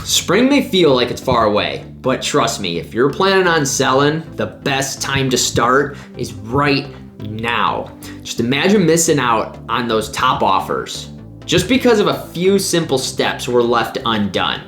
Spring may feel like it's far away, but trust me, if you're planning on selling, the best time to start is right now. Just imagine missing out on those top offers just because of a few simple steps were left undone.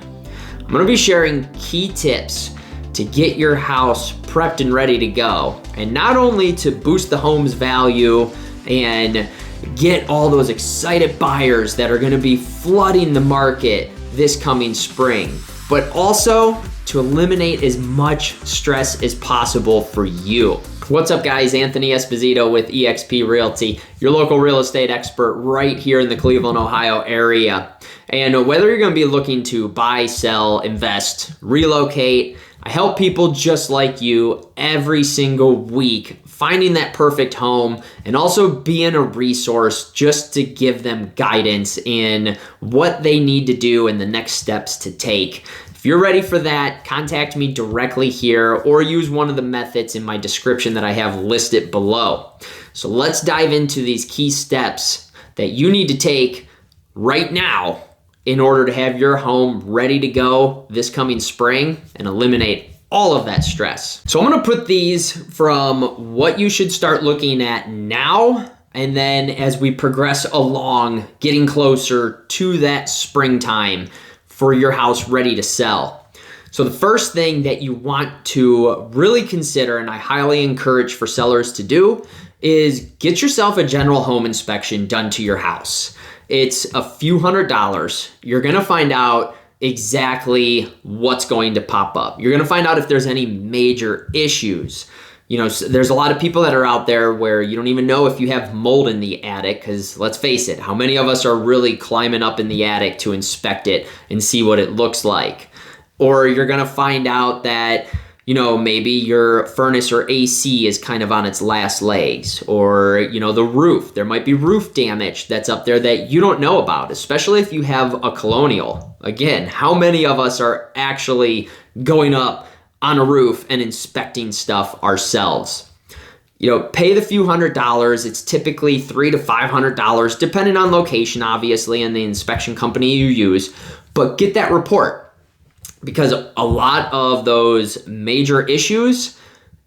I'm gonna be sharing key tips to get your house prepped and ready to go, and not only to boost the home's value and get all those excited buyers that are gonna be flooding the market this coming spring, but also to eliminate as much stress as possible for you. What's up guys, Anthony Esposito with eXp Realty, your local real estate expert right here in the Cleveland, Ohio area. And whether you're gonna be looking to buy, sell, invest, relocate, I help people just like you every single week finding that perfect home and also being a resource just to give them guidance in what they need to do and the next steps to take. If you're ready for that, contact me directly here or use one of the methods in my description that I have listed below. So let's dive into these key steps that you need to take right now in order to have your home ready to go this coming spring and eliminate all of that stress. So I'm gonna put these from what you should start looking at now, and then as we progress along, getting closer to that springtime for your house ready to sell. So the first thing that you want to really consider, and I highly encourage for sellers to do, is get yourself a general home inspection done to your house. It's a few $100s. You're gonna find out exactly what's going to pop up. You're gonna find out if there's any major issues. You know, there's a lot of people that are out there where you don't even know if you have mold in the attic, because let's face it, how many of us are really climbing up in the attic to inspect it and see what it looks like? Or you're gonna find out that, you know, maybe your furnace or AC is kind of on its last legs, or, you know, the roof. There might be roof damage that's up there that you don't know about, especially if you have a colonial. Again, how many of us are actually going up on a roof and inspecting stuff ourselves? You know, pay the few $100s. It's typically $300 to $500, depending on location, obviously, and the inspection company you use, but get that report. Because a lot of those major issues,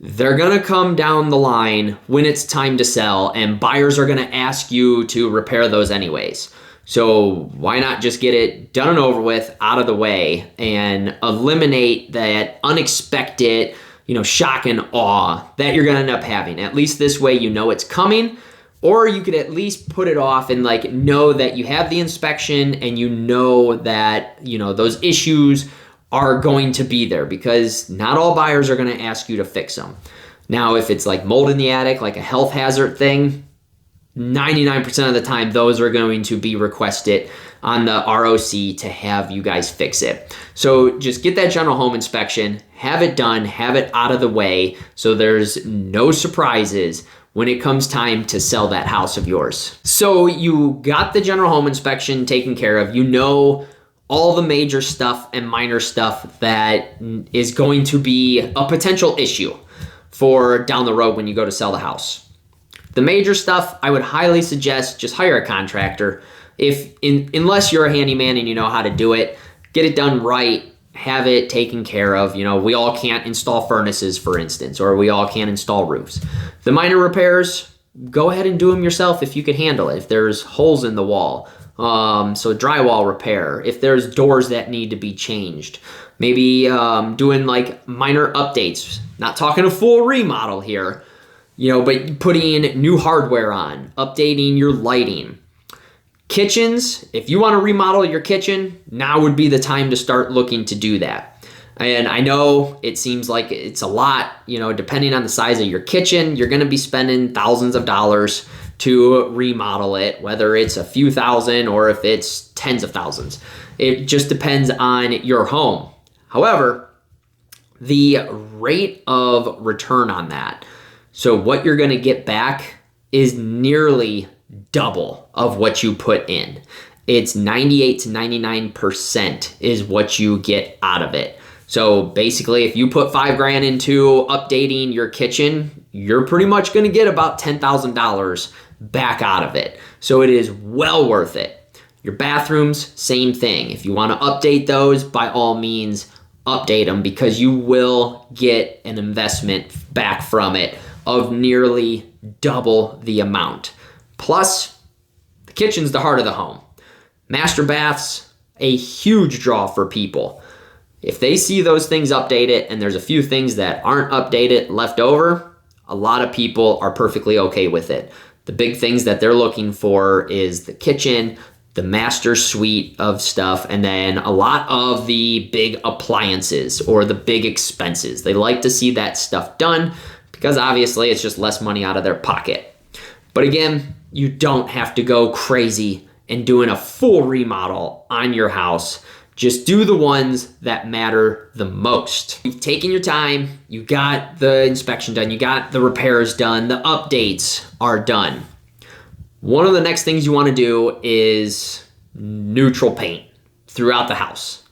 they're gonna come down the line when it's time to sell, and buyers are gonna ask you to repair those anyways. So why not just get it done and over with, out of the way, and eliminate that unexpected, you know, shock and awe that you're gonna end up having. At least this way you know it's coming, or you could at least put it off and like know that you have the inspection and you know that, you know, those issues are going to be there, because not all buyers are going to ask you to fix them. Now, if it's like mold in the attic, like a health hazard thing, 99% of the time, those are going to be requested on the ROC to have you guys fix it. So just get that general home inspection, have it done, have it out of the way, so there's no surprises when it comes time to sell that house of yours. So you got the general home inspection taken care of, you know all the major stuff and minor stuff that is going to be a potential issue for down the road when you go to sell the house. The major stuff, I would highly suggest just hire a contractor. Unless you're a handyman and you know how to do it, get it done right, have it taken care of. You know, we all can't install furnaces, for instance, or we all can't install roofs. The minor repairs, go ahead and do them yourself if you can handle it. If there's holes in the wall, so drywall repair, if there's doors that need to be changed, maybe doing like minor updates, not talking a full remodel here, you know, but putting new hardware on, updating your lighting. Kitchens, if you want to remodel your kitchen, now would be the time to start looking to do that. And I know it seems like it's a lot, you know, depending on the size of your kitchen, you're going to be spending thousands of dollars to remodel it, whether it's a few thousand or if it's tens of thousands. It just depends on your home. However, the rate of return on that, so what you're gonna get back, is nearly double of what you put in. It's 98 to 99% is what you get out of it. So basically, if you put $5,000 into updating your kitchen, you're pretty much gonna get about $10,000 back out of it. So it is well worth it. Your bathrooms, same thing. If you want to update those, by all means, update them, because you will get an investment back from it of nearly double the amount. Plus, the kitchen's the heart of the home. Master baths, a huge draw for people. If they see those things updated and there's a few things that aren't updated left over, a lot of people are perfectly okay with it. The big things that they're looking for is the kitchen, the master suite of stuff, and then a lot of the big appliances or the big expenses. They like to see that stuff done because obviously it's just less money out of their pocket. But again, you don't have to go crazy and doing a full remodel on your house. Just do the ones that matter the most. You've taken your time, you got the inspection done, you got the repairs done, the updates are done. One of the next things you want to do is neutral paint throughout the house.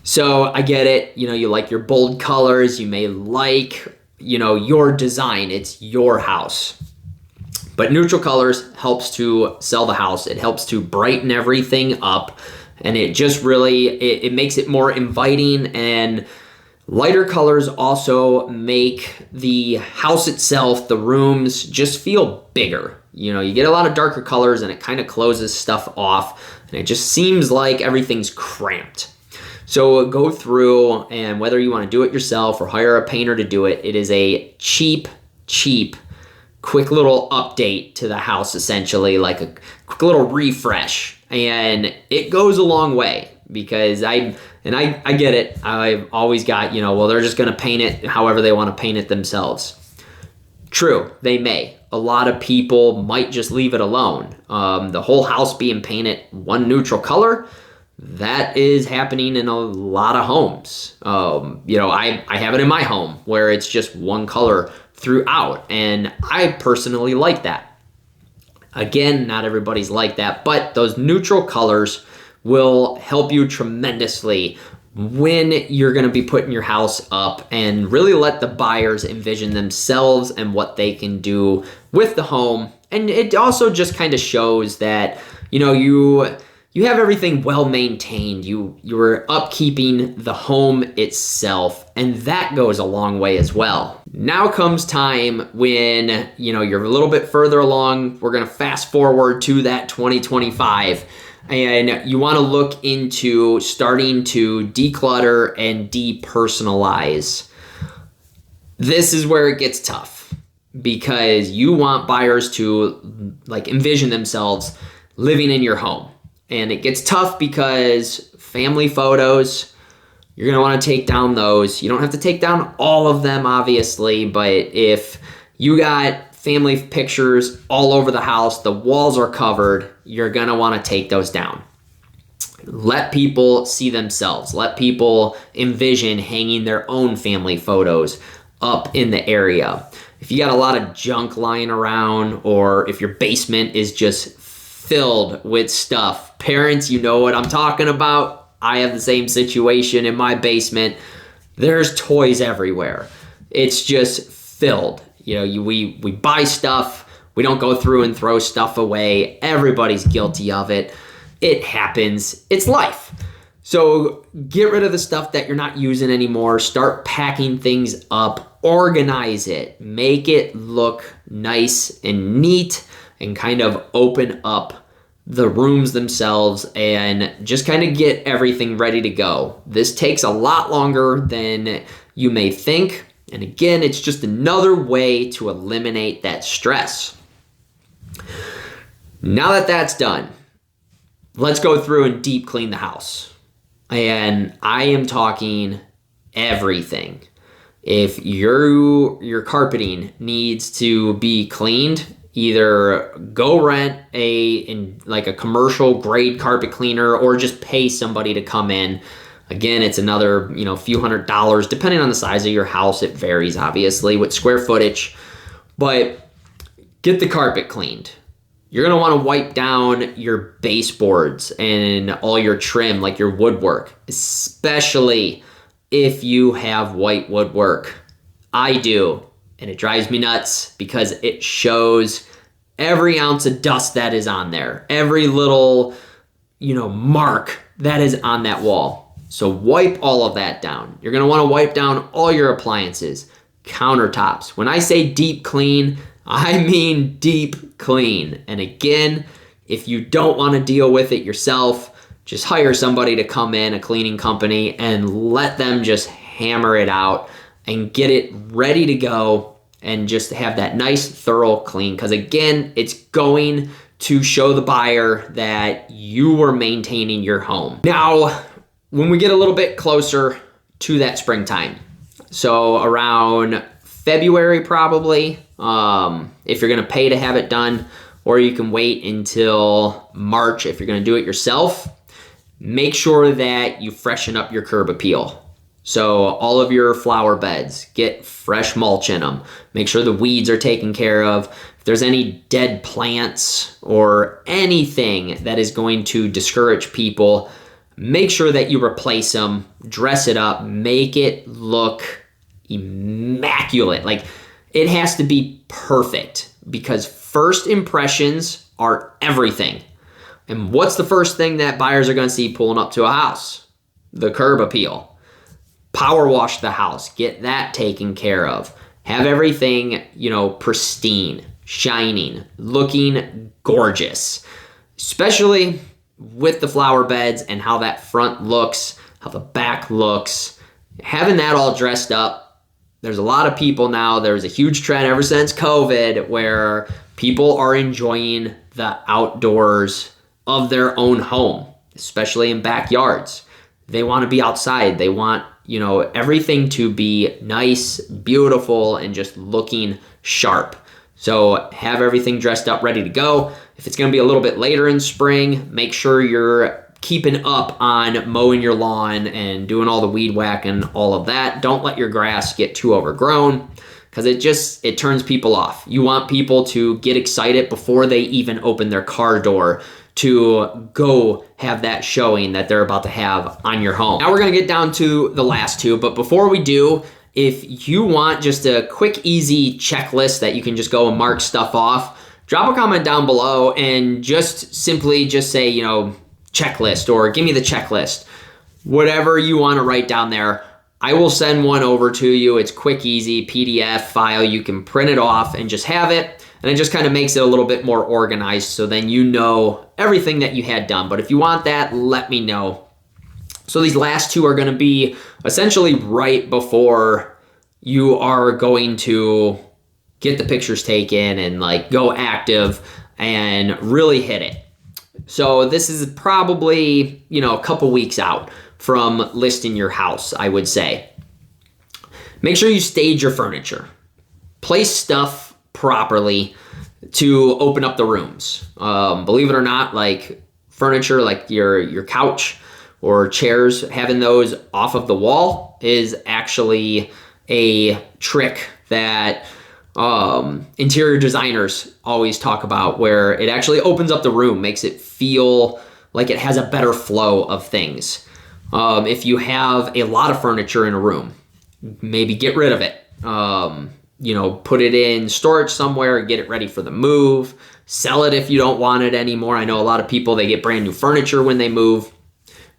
So I get it, you like your bold colors, you may like, your design, it's your house. But neutral colors helps to sell the house. It helps to brighten everything up, and it just really, it makes it more inviting, and lighter colors also make the house itself, the rooms, just feel bigger. You get a lot of darker colors and it kind of closes stuff off, and it just seems like everything's cramped. So go through, and whether you want to do it yourself or hire a painter to do it, it is a cheap, quick little update to the house, essentially, like a quick little refresh. And it goes a long way, because I get it. I've always got, they're just going to paint it however they want to paint it themselves. True, they may. A lot of people might just leave it alone. The whole house being painted one neutral color, that is happening in a lot of homes. I have it in my home where it's just one color throughout, and I personally like that. Again, not everybody's like that, but those neutral colors will help you tremendously when you're going to be putting your house up, and really let the buyers envision themselves and what they can do with the home. And it also just kind of shows that, you have everything well maintained. You're upkeeping the home itself, and that goes a long way as well. Now comes time when, you're a little bit further along. We're going to fast forward to that 2025, and you want to look into starting to declutter and depersonalize. This is where it gets tough, because you want buyers to envision themselves living in your home. And it gets tough because family photos, you're going to want to take down those. You don't have to take down all of them, obviously, but if you got family pictures all over the house, the walls are covered, you're going to want to take those down. Let people see themselves. Let people envision hanging their own family photos up in the area. If you got a lot of junk lying around, or if your basement is just filled with stuff. Parents, you know what I'm talking about. I have the same situation in my basement. There's toys everywhere. It's just filled. We buy stuff. We don't go through and throw stuff away. Everybody's guilty of it. It happens. It's life. So get rid of the stuff that you're not using anymore. Start packing things up. Organize it. Make it look nice and neat, and kind of open up the rooms themselves, and just kind of get everything ready to go. This takes a lot longer than you may think. And again, it's just another way to eliminate that stress. Now that that's done, let's go through and deep clean the house. And I am talking everything. If your carpeting needs to be cleaned, either go rent a commercial grade carpet cleaner, or just pay somebody to come in. Again, it's another, few $100, depending on the size of your house. It varies, obviously, with square footage. But get the carpet cleaned. You're going to want to wipe down your baseboards and all your trim, like your woodwork, especially if you have white woodwork. I do. And it drives me nuts, because it shows every ounce of dust that is on there. Every little mark that is on that wall. So wipe all of that down. You're gonna wanna wipe down all your appliances, countertops. When I say deep clean, I mean deep clean. And again, if you don't wanna deal with it yourself, just hire somebody to come in, a cleaning company, and let them just hammer it out and get it ready to go and just have that nice, thorough clean. Because again, it's going to show the buyer that you were maintaining your home. Now, when we get a little bit closer to that springtime, so around February probably, if you're gonna pay to have it done, or you can wait until March if you're gonna do it yourself, make sure that you freshen up your curb appeal. So all of your flower beds, get fresh mulch in them. Make sure the weeds are taken care of. If there's any dead plants or anything that is going to discourage people, make sure that you replace them, dress it up, make it look immaculate. Like, it has to be perfect, because first impressions are everything. And what's the first thing that buyers are going to see pulling up to a house? The curb appeal. Power wash the house, get that taken care of. Have everything, pristine, shining, looking gorgeous. Especially with the flower beds and how that front looks, how the back looks. Having that all dressed up, there's a lot of people now, there's a huge trend ever since COVID where people are enjoying the outdoors of their own home, especially in backyards. They want to be outside. They want, everything to be nice, beautiful, and just looking sharp. So have everything dressed up, ready to go. If it's going to be a little bit later in spring, make sure you're keeping up on mowing your lawn and doing all the weed whack and all of that. Don't let your grass get too overgrown, because it turns people off. You want people to get excited before they even open their car door to go have that showing that they're about to have on your home. Now we're gonna get down to the last two, but before we do, if you want just a quick, easy checklist that you can just go and mark stuff off, drop a comment down below and just simply say, checklist, or give me the checklist. Whatever you wanna write down there, I will send one over to you. It's quick, easy, PDF file. You can print it off and just have it. And it just kind of makes it a little bit more organized, so then you know everything that you had done. But if you want that, let me know. So these last two are going to be essentially right before you are going to get the pictures taken and go active and really hit it. So this is probably, a couple weeks out from listing your house, I would say. Make sure you stage your furniture. Place stuff properly to open up the rooms. Believe it or not, furniture, like your couch or chairs, having those off of the wall is actually a trick that interior designers always talk about, where it actually opens up the room, makes it feel like it has a better flow of things. If you have a lot of furniture in a room, maybe get rid of it. Put it in storage somewhere, get it ready for the move, sell it if you don't want it anymore. I know a lot of people, they get brand new furniture when they move,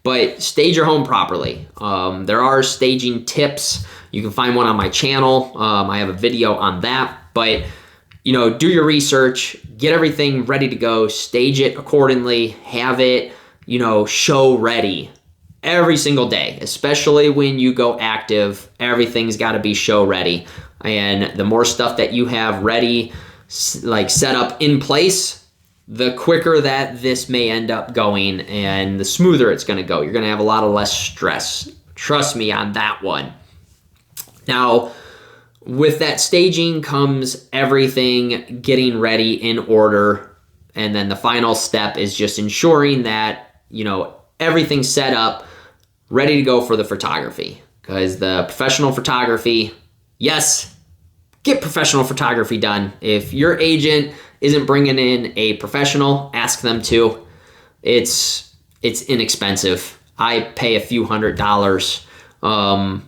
but stage your home properly. There are staging tips. You can find one on my channel. I have a video on that, but do your research, get everything ready to go, stage it accordingly, have it, show ready every single day, especially when you go active. Everything's got to be show ready. And the more stuff that you have ready, set up in place, the quicker that this may end up going and the smoother it's going to go. You're going to have a lot of less stress. Trust me on that one. Now, with that staging comes everything getting ready in order. And then the final step is just ensuring that, everything's set up, ready to go for the photography. Because the professional photography, yes, get professional photography done. If your agent isn't bringing in a professional, ask them to. It's inexpensive. I pay a few $100s on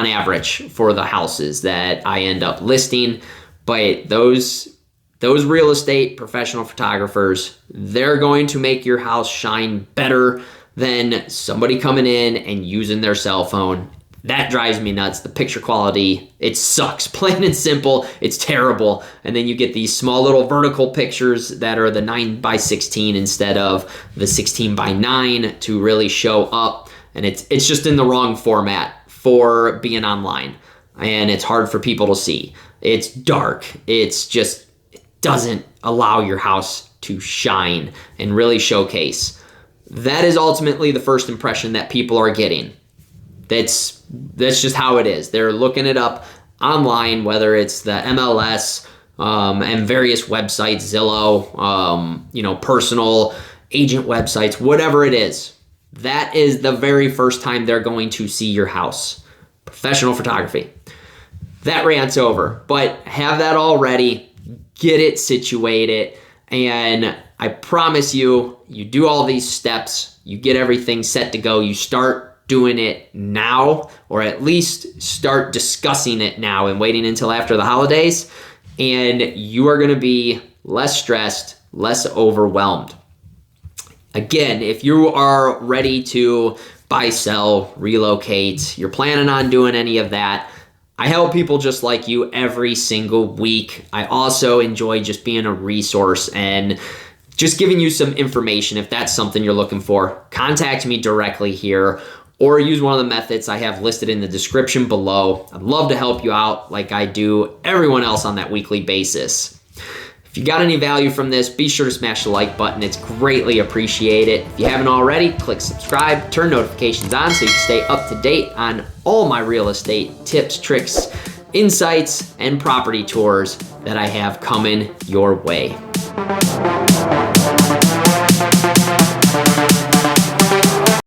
average for the houses that I end up listing, but those those real estate professional photographers, they're going to make your house shine better than somebody coming in and using their cell phone. That drives me nuts. The picture quality, it sucks. Plain and simple, it's terrible. And then you get these small little vertical pictures that are the 9x16 instead of the 16x9 to really show up. And it's just in the wrong format for being online. And it's hard for people to see. It's dark. It doesn't allow your house to shine and really showcase. That is ultimately the first impression that people are getting. That's just how it is. They're looking it up online, whether it's the MLS and various websites, Zillow, personal agent websites, whatever it is. That is the very first time they're going to see your house. Professional photography. That rant's over, but have that all ready, get it situated, and I promise you, you do all these steps, you get everything set to go, you start doing it now, or at least start discussing it now and waiting until after the holidays, and you are gonna be less stressed, less overwhelmed. Again, if you are ready to buy, sell, relocate, you're planning on doing any of that, I help people just like you every single week. I also enjoy just being a resource and just giving you some information. If that's something you're looking for, contact me directly here or use one of the methods I have listed in the description below. I'd love to help you out like I do everyone else on that weekly basis. If you got any value from this, be sure to smash the like button. It's greatly appreciated. If you haven't already, click subscribe, turn notifications on so you can stay up to date on all my real estate tips, tricks, insights, and property tours that I have coming your way.